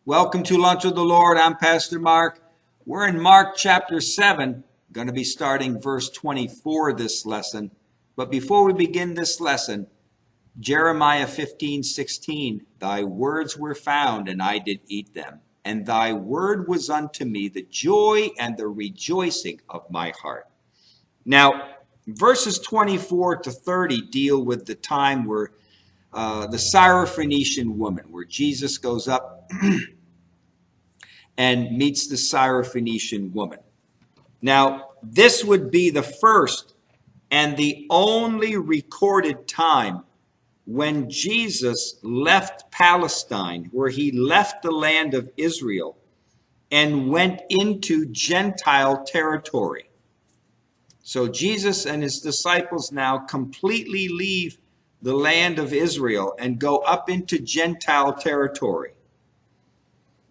Welcome to Lunch with the Lord. I'm Pastor Mark. We're in Mark chapter 7, going to be starting verse 24 this lesson. But before we begin this lesson, Jeremiah 15:16, thy words were found, and I did eat them. And thy word was unto me the joy and the rejoicing of my heart. Now, verses 24 to 30 deal with the time where the Syrophoenician woman, where Jesus goes up and meets the Syrophoenician woman. Now, this would be the first and the only recorded time when Jesus left Palestine, where he left the land of Israel and went into Gentile territory. So Jesus and his disciples now completely leave the land of Israel and go up into Gentile territory.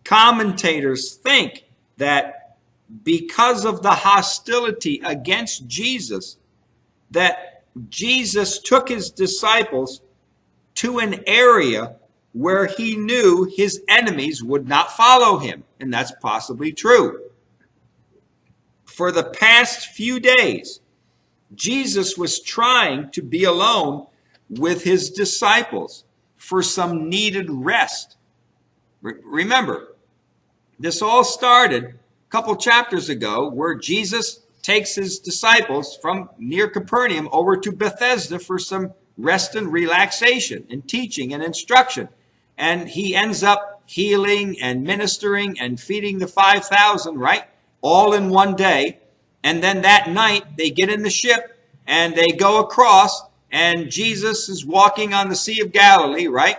Commentators think that because of the hostility against Jesus, that Jesus took his disciples to an area where he knew his enemies would not follow him. And that's possibly true. For the past few days, Jesus was trying to be alone with his disciples for some needed rest. Remember, this all started a couple chapters ago where Jesus takes his disciples from near Capernaum over to Bethesda for some rest and relaxation and teaching and instruction. And he ends up healing and ministering and feeding the 5,000, right? All in one day. And then that night they get in the ship and they go across, and Jesus is walking on the Sea of Galilee, right?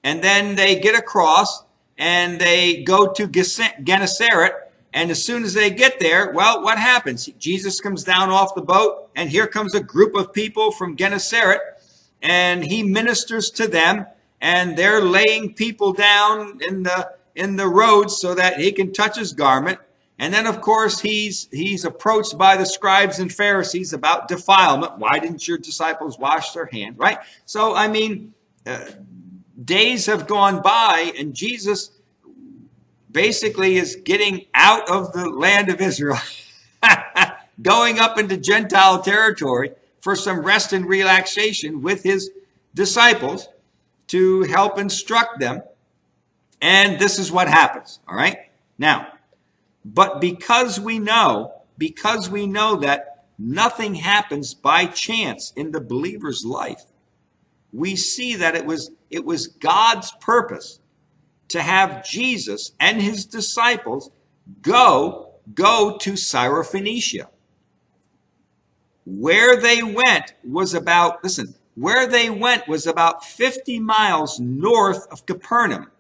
And then they get across and they go to Gennesaret. And as soon as they get there, well, what happens? Jesus comes down off the boat, and here comes a group of people from Gennesaret, and he ministers to them, and they're laying people down in the road so that he can touch his garment. And then, of course, he's approached by the scribes and Pharisees about defilement. Why didn't your disciples wash their hands, right? So, days have gone by, and Jesus basically is getting out of the land of Israel, going up into Gentile territory for some rest and relaxation with his disciples to help instruct them. And this is what happens, all right? Now, but because we know that nothing happens by chance in the believer's life, we see that it was God's purpose to have Jesus and his disciples go to Syrophoenicia. Where they went was about 50 miles north of Capernaum.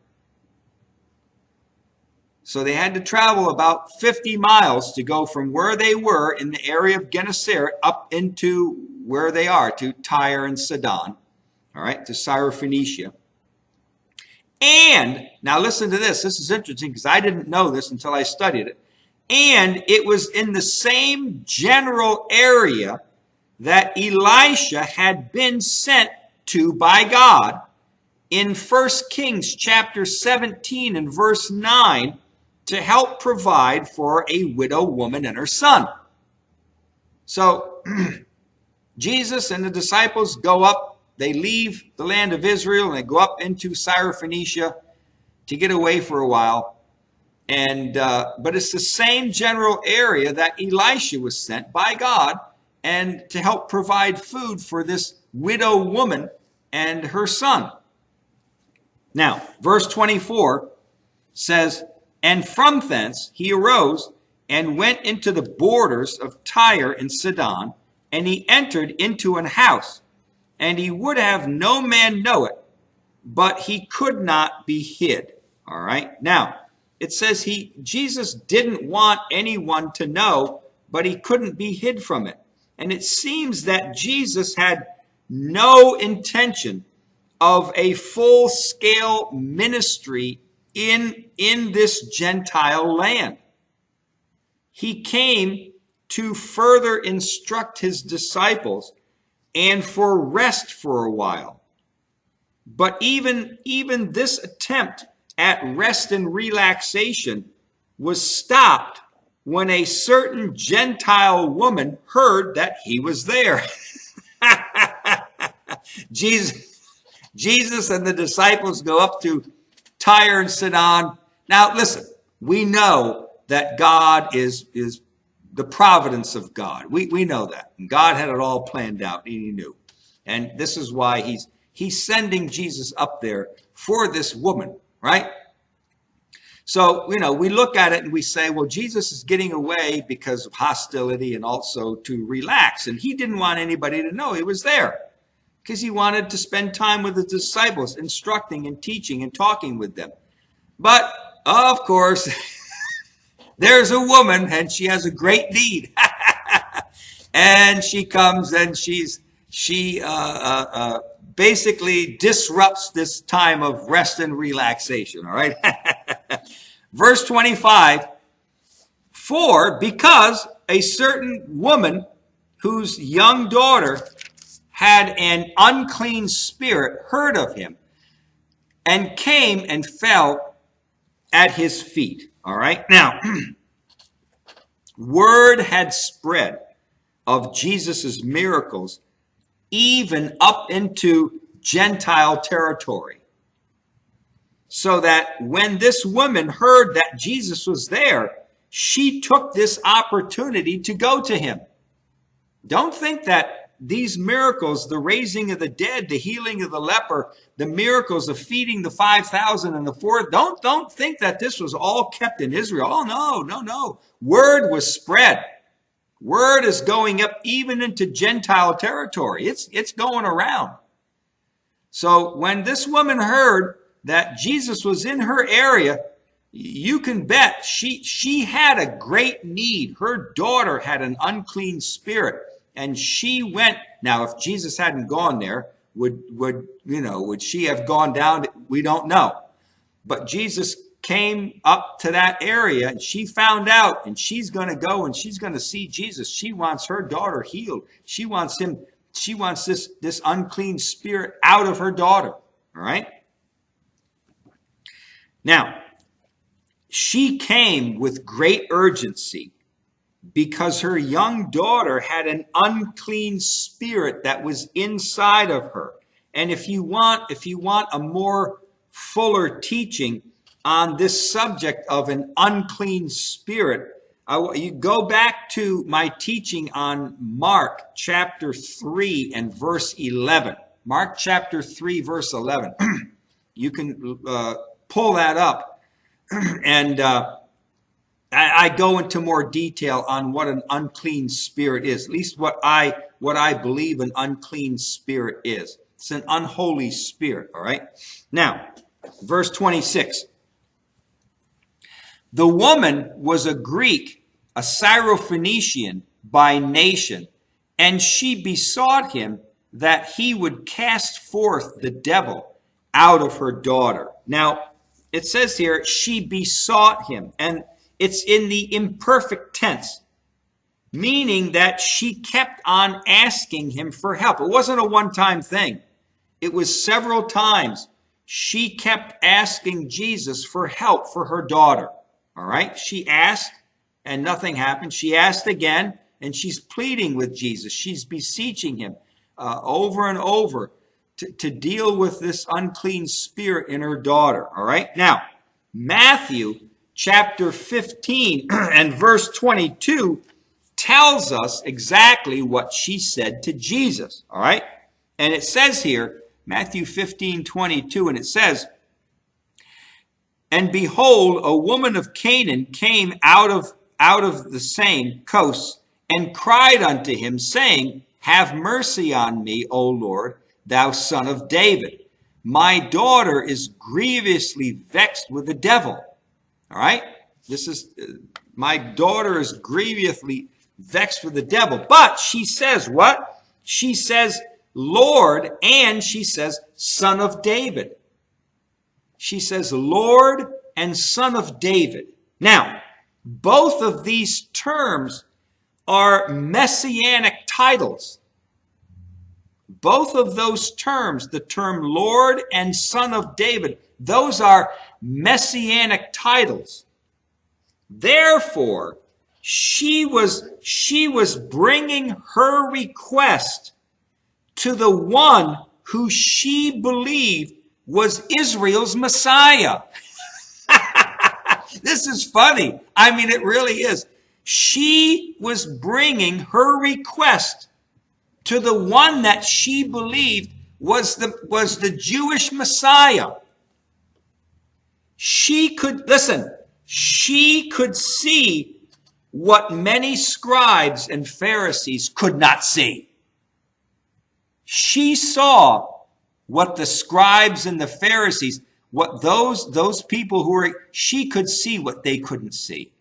So they had to travel about 50 miles to go from where they were in the area of Gennesaret up into where they are, to Tyre and Sidon, all right, to Syrophoenicia. And, now listen to this. This is interesting because I didn't know this until I studied it. And it was in the same general area that Elisha had been sent to by God in 1 Kings chapter 17 and verse 9 to help provide for a widow woman and her son. So Jesus and the disciples go up. They leave the land of Israel and they go up into Syrophoenicia to get away for a while. And but it's the same general area that Elisha was sent by God and to help provide food for this widow woman and her son. Now, verse 24 says, and from thence he arose and went into the borders of Tyre and Sidon, and he entered into an house, and he would have no man know it, but he could not be hid. All right. Now, it says Jesus didn't want anyone to know, but he couldn't be hid from it. And it seems that Jesus had no intention of a full-scale ministry in this Gentile land. He came to further instruct his disciples and for rest for a while. But even this attempt at rest and relaxation was stopped when a certain Gentile woman heard that he was there. Jesus and the disciples go up to Tyre and Sidon. Now, listen, we know that God is the providence of God. We know that. And God had it all planned out, and he knew. And this is why he's sending Jesus up there for this woman, right? So, we look at it and we say, well, Jesus is getting away because of hostility and also to relax. And he didn't want anybody to know he was there because he wanted to spend time with his disciples, instructing and teaching and talking with them. But, of course, there's a woman and she has a great need. And she comes and she basically disrupts this time of rest and relaxation, all right? Verse 25, because a certain woman whose young daughter had an unclean spirit heard of him and came and fell at his feet, all right? Now, word had spread of Jesus's miracles even up into Gentile territory. So that when this woman heard that Jesus was there, she took this opportunity to go to him. Don't think that these miracles, the raising of the dead, the healing of the leper, the miracles of feeding the 5,000 and the 4, don't think that this was all kept in Israel. Oh, no. Word was spread. Word is going up even into Gentile territory. It's going around. So when this woman heard that Jesus was in her area, you can bet she had a great need. Her daughter had an unclean spirit, and she went. Now, if Jesus hadn't gone there, would she have gone down? We don't know. But Jesus came up to that area, and she found out, and she's going to go and she's going to see Jesus. She wants her daughter healed. She wants this unclean spirit out of her daughter. All right. Now, she came with great urgency because her young daughter had an unclean spirit that was inside of her. And if you want a more fuller teaching on this subject of an unclean spirit, you go back to my teaching on Mark chapter 3 and verse 11. Mark chapter 3, verse 11. You can pull that up, and I go into more detail on what an unclean spirit is, at least what I believe an unclean spirit is. It's an unholy spirit, all right? Now, verse 26. The woman was a Greek, a Syrophoenician by nation, and she besought him that he would cast forth the devil out of her daughter. Now, it says here, she besought him, and it's in the imperfect tense, meaning that she kept on asking him for help. It wasn't a one-time thing. It was several times. She kept asking Jesus for help for her daughter. All right? She asked, and nothing happened. She asked again, and she's pleading with Jesus. She's beseeching him over and over to deal with this unclean spirit in her daughter. All right? Now, Matthew chapter 15 and verse 22 tells us exactly what she said to Jesus. All right? And it says here, Matthew 15:22, and it says, "And behold, a woman of Canaan came out of the same coast and cried unto him, saying, Have mercy on me, O Lord, thou son of David. My daughter is grievously vexed with the devil." All right? This is, my daughter is grievously vexed with the devil. But she says what? She says, Lord, and she says, Son of David. She says, Lord and Son of David. Now, both of these terms are messianic titles. Both of those terms, the term Lord and Son of David, those are messianic titles. Therefore, she was bringing her request to the one who she believed was Israel's Messiah. This is funny. I mean, it really is. She was bringing her request to the one that she believed was the Jewish Messiah. She could see what many scribes and Pharisees could not see. She saw what the scribes and the Pharisees, what those people she could see what they couldn't see.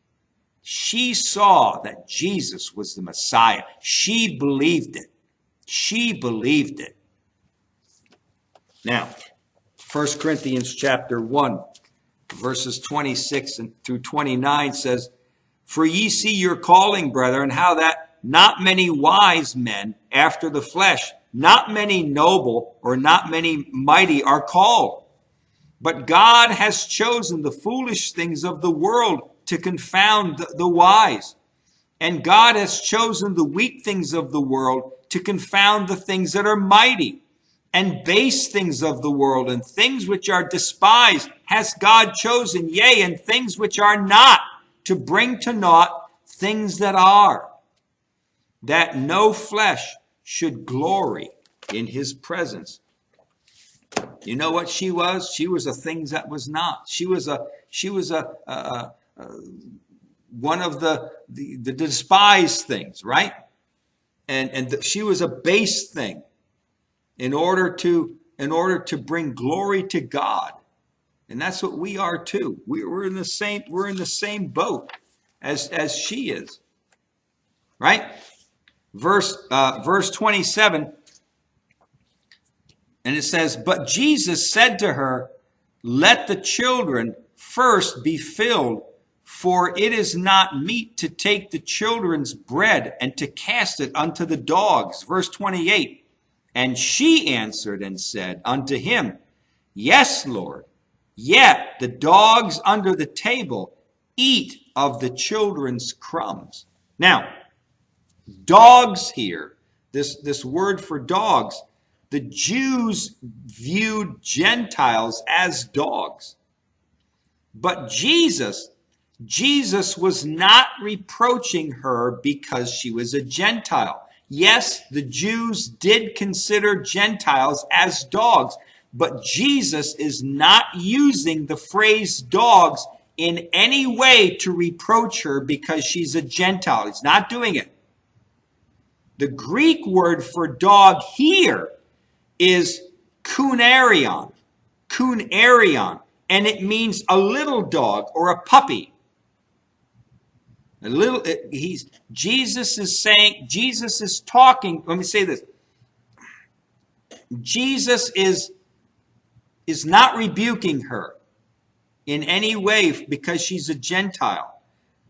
She saw that Jesus was the Messiah. She believed it. She believed it. Now, 1 Corinthians chapter 1, verses 26 through 29 says, "For ye see your calling, brethren, how that not many wise men after the flesh, not many noble or not many mighty are called. But God has chosen the foolish things of the world to confound the wise. And God has chosen the weak things of the world to confound the things that are mighty. And base things of the world and things which are despised has God chosen, yea, and things which are not, to bring to naught things that are, that no flesh should glory in his presence." You know what she was? She was a thing that was not. She was one of the despised things, right? And she was a base thing in order to bring glory to God. And that's what we are too. We're in the same boat as she is. Right? Verse 27, and it says, "But Jesus said to her, Let the children first be filled, for it is not meet to take the children's bread and to cast it unto the dogs." Verse 28, "And she answered and said unto him, Yes, Lord, yet the dogs under the table eat of the children's crumbs." Now, dogs here, this word for dogs, the Jews viewed Gentiles as dogs. But Jesus was not reproaching her because she was a Gentile. Yes, the Jews did consider Gentiles as dogs, but Jesus is not using the phrase dogs in any way to reproach her because she's a Gentile. He's not doing it. The Greek word for dog here is kunarion, and it means a little dog or a puppy. Jesus is talking, let me say this. Jesus is not rebuking her in any way because she's a Gentile,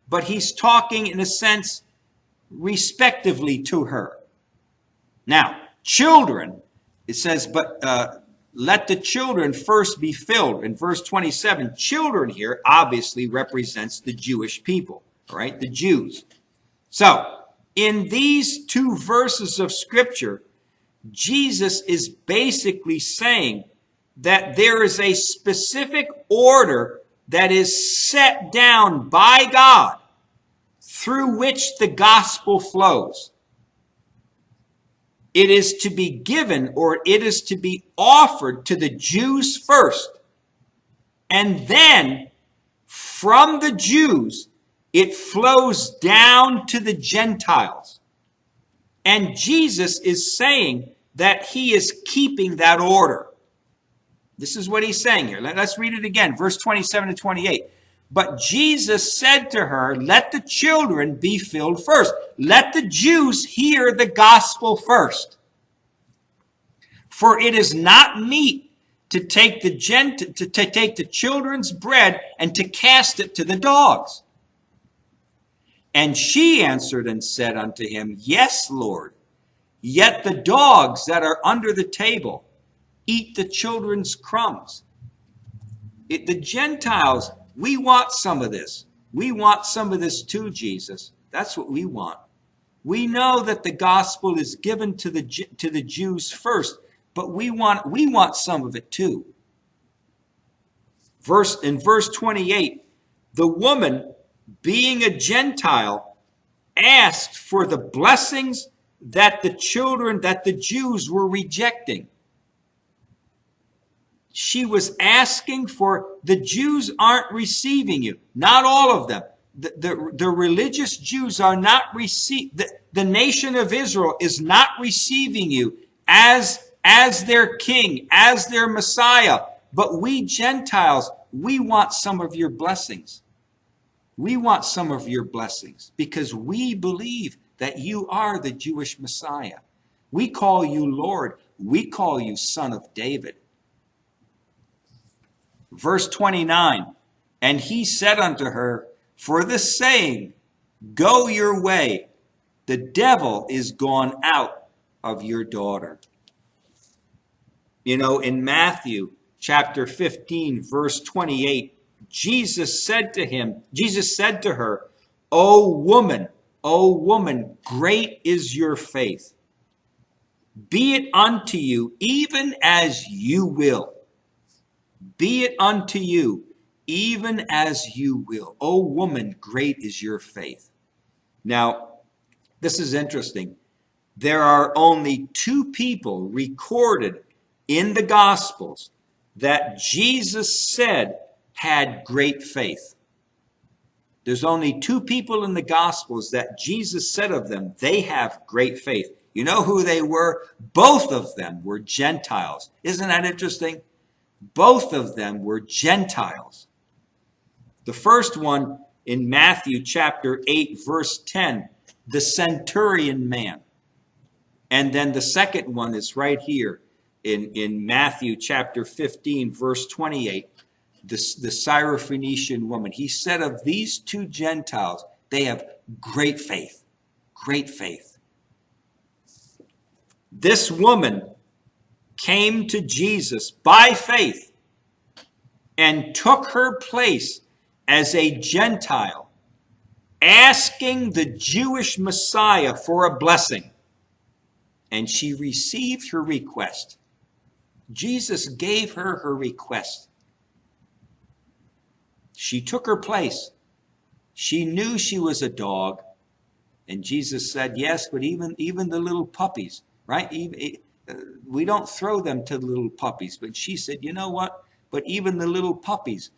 but he's talking in a sense respectively to her. Now, children, it says, but let the children first be filled. In verse 27, children here obviously represents the Jewish people, all right, the Jews. So, in these two verses of Scripture, Jesus is basically saying that there is a specific order that is set down by God through which the gospel flows. It is to be given, or it is to be offered to the Jews first. And then from the Jews, it flows down to the Gentiles. And Jesus is saying that he is keeping that order. This is what he's saying here. Let's read it again. Verse 27 and 28. But Jesus said to her, let the children be filled first. Let the Jews hear the gospel first. For it is not meet to take the children's bread and to cast it to the dogs. And she answered and said unto him, Yes, Lord, yet the dogs that are under the table eat the children's crumbs. The Gentiles, we want some of this. We want some of this too, Jesus. That's what we want. We know that the gospel is given to the Jews first, but we want some of it too. In verse 28, the woman, being a Gentile, asked for the blessings that the Jews were rejecting. She was asking for, the Jews aren't receiving you. Not all of them. The religious Jews are not the nation of Israel is not receiving you as their king, as their Messiah. But we Gentiles, we want some of your blessings. We want some of your blessings because we believe that you are the Jewish Messiah. We call you Lord. We call you Son of David. Verse 29, and he said unto her, for the saying, go your way, the devil is gone out of your daughter. You know, in Matthew chapter 15, verse 28, Jesus said to her, O woman, great is your faith. Be it unto you even as you will. Be it unto you, even as you will. O woman, great is your faith. Now, this is interesting. There are only two people recorded in the Gospels that Jesus said had great faith. There's only two people in the Gospels that Jesus said of them, they have great faith. You know who they were? Both of them were Gentiles. Isn't that interesting? Both of them were Gentiles. The first one in Matthew chapter 8, verse 10, the centurion man. And then the second one is right here in Matthew chapter 15, verse 28, the Syrophoenician woman. He said of these two Gentiles, they have great faith. Great faith. This woman came to Jesus by faith and took her place as a Gentile, asking the Jewish Messiah for a blessing. And she received her request. Jesus gave her her request. She took her place. She knew she was a dog. And Jesus said, yes, but even the little puppies, right? We don't throw them to the little puppies. But she said, you know what? But even the little puppies,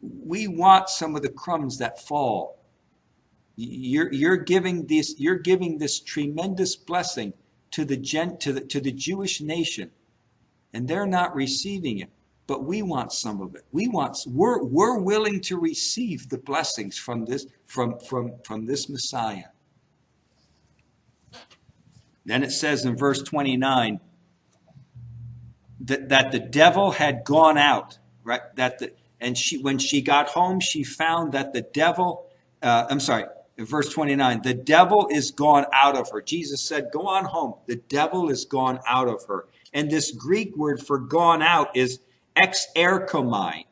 we want some of the crumbs that fall. You're giving this tremendous blessing to the Jewish nation, and they're not receiving it. But we want some of it. We're willing to receive the blessings from this Messiah. Then it says in verse 29 that the devil had gone out, right? When she got home, she found that the devil. In verse 29, the devil is gone out of her. Jesus said, "Go on home. The devil is gone out of her." And this Greek word for "gone out" is exerkomai,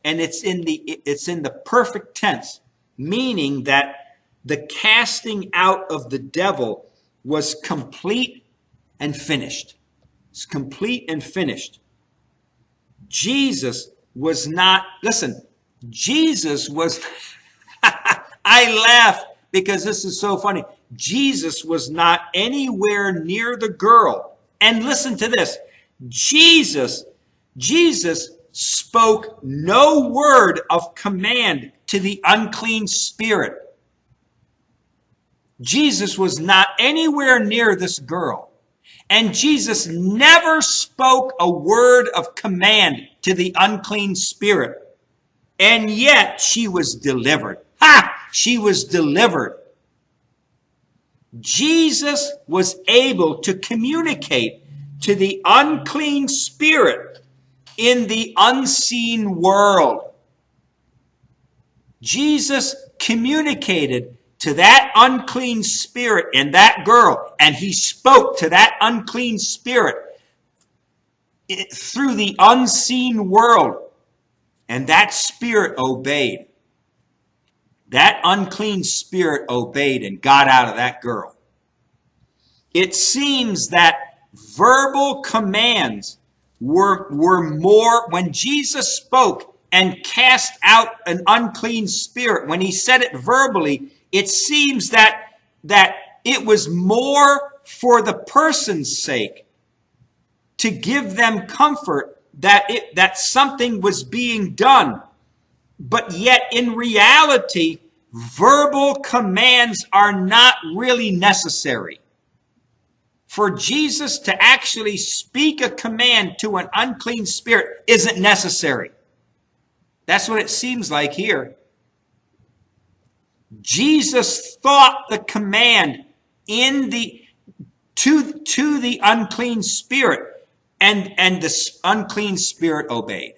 and it's in the perfect tense, meaning that the casting out of the devil was complete and finished. It's complete and finished. Jesus was not, listen, Jesus was, I laugh because this is so funny. Jesus was not anywhere near the girl. And listen to this. Jesus spoke no word of command to the unclean spirit. Jesus was not anywhere near this girl. And Jesus never spoke a word of command to the unclean spirit. And yet she was delivered. She was delivered. Jesus was able to communicate to the unclean spirit in the unseen world. Jesus communicated to that unclean spirit and that girl, and he spoke to that unclean spirit through the unseen world. And that spirit obeyed. That unclean spirit obeyed and got out of that girl. It seems that verbal commands were more, when Jesus spoke and cast out an unclean spirit, when he said it verbally, it seems that it was more for the person's sake, to give them comfort that something was being done. But yet in reality, verbal commands are not really necessary. For Jesus to actually speak a command to an unclean spirit isn't necessary. That's what it seems like here. Jesus thought the command to the unclean spirit, and the unclean spirit obeyed.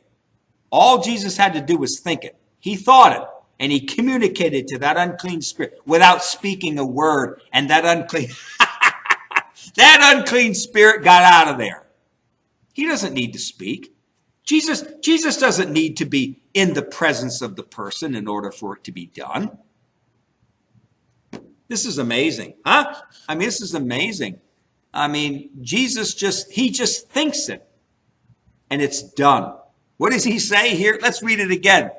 All Jesus had to do was think it. He thought it, and he communicated to that unclean spirit without speaking a word, and that unclean spirit got out of there. He doesn't need to speak. Jesus doesn't need to be in the presence of the person in order for it to be done. This is amazing, huh? I mean, this is amazing. I mean, Jesus just thinks it, and it's done. What does he say here? Let's read it again.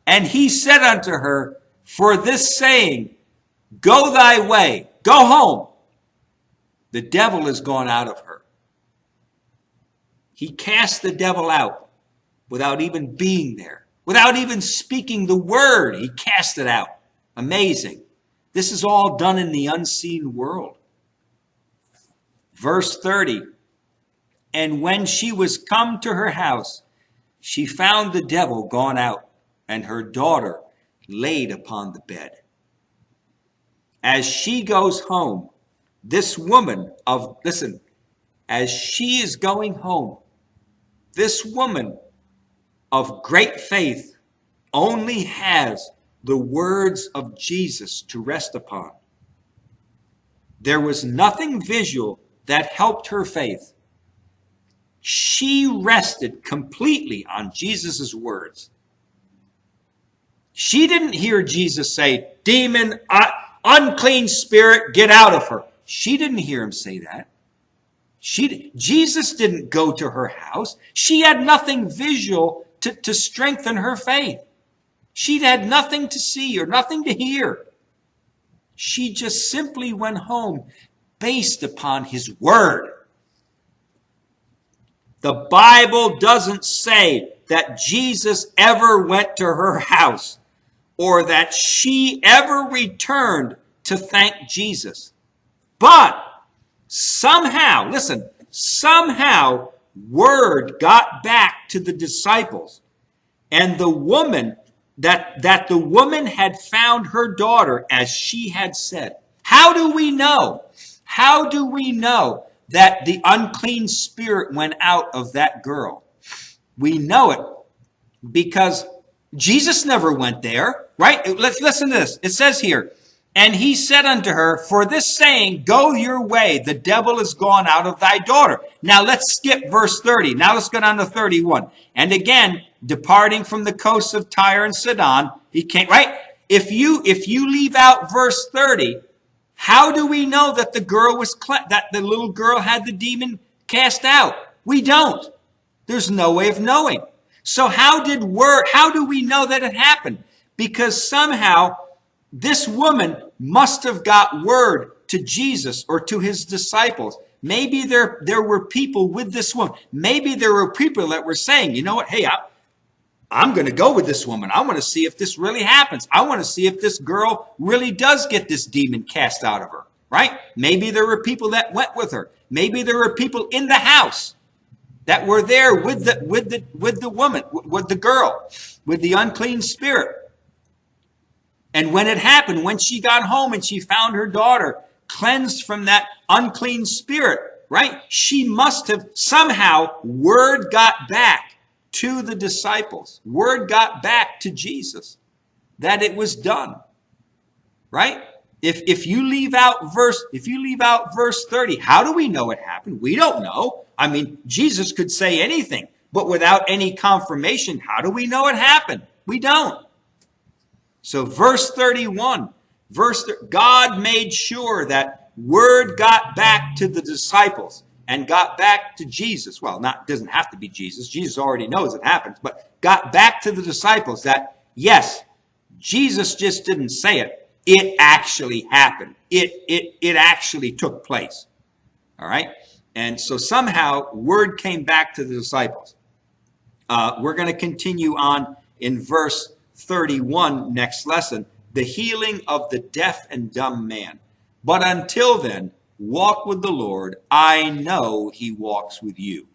And he said unto her, for this saying, go thy way, go home. The devil is gone out of her. He cast the devil out without even being there, without even speaking the word. He cast it out. Amazing. This is all done in the unseen world. Verse 30, and when she was come to her house, she found the devil gone out, and her daughter laid upon the bed. As she goes home, this woman as she is going home, this woman of great faith only has the words of Jesus to rest upon. There was nothing visual that helped her faith. She rested completely on Jesus' words. She didn't hear Jesus say, demon, unclean spirit, get out of her. She didn't hear him say that. Jesus didn't go to her house. She had nothing visual to strengthen her faith. She had nothing to see or nothing to hear. She just simply went home based upon his word. The Bible doesn't say that Jesus ever went to her house or that she ever returned to thank Jesus. But somehow word got back to the disciples, and the woman that the woman had found her daughter as she had said. How do we know? How do we know that the unclean spirit went out of that girl? We know it because Jesus never went there, right? Let's listen to this. It says here, and he said unto her, for this saying, go your way, the devil is gone out of thy daughter. Now let's skip verse 30. Now let's go down to 31. And again, departing from the coasts of Tyre and Sidon, he came, right? If you leave out verse 30, how do we know that that the little girl had the demon cast out? We don't. There's no way of knowing. So how do we know that it happened? Because somehow this woman must have got word to Jesus or to his disciples. Maybe there were people with this woman. Maybe there were people that were saying, you know what? Hey, I'm going to go with this woman. I want to see if this really happens. I want to see if this girl really does get this demon cast out of her, right? Maybe there were people that went with her. Maybe there were people in the house that were there with the woman, with the girl, with the unclean spirit. And when it happened, when she got home and she found her daughter cleansed from that unclean spirit, right? She must have somehow, word got back to the disciples. Word got back to Jesus that it was done, right? If you leave out verse 30, how do we know it happened? We don't know. I mean, Jesus could say anything. but without any confirmation, how do we know it happened? We don't. So verse 31, God made sure that word got back to the disciples and got back to Jesus. Well, doesn't have to be Jesus. Jesus already knows it happens, but got back to the disciples that, yes, Jesus just didn't say it. It actually happened. It actually took place. All right? And so somehow word came back to the disciples. We're going to continue on in verse 31 next lesson, the healing of the deaf and dumb man. But until then, walk with the Lord. I know he walks with you.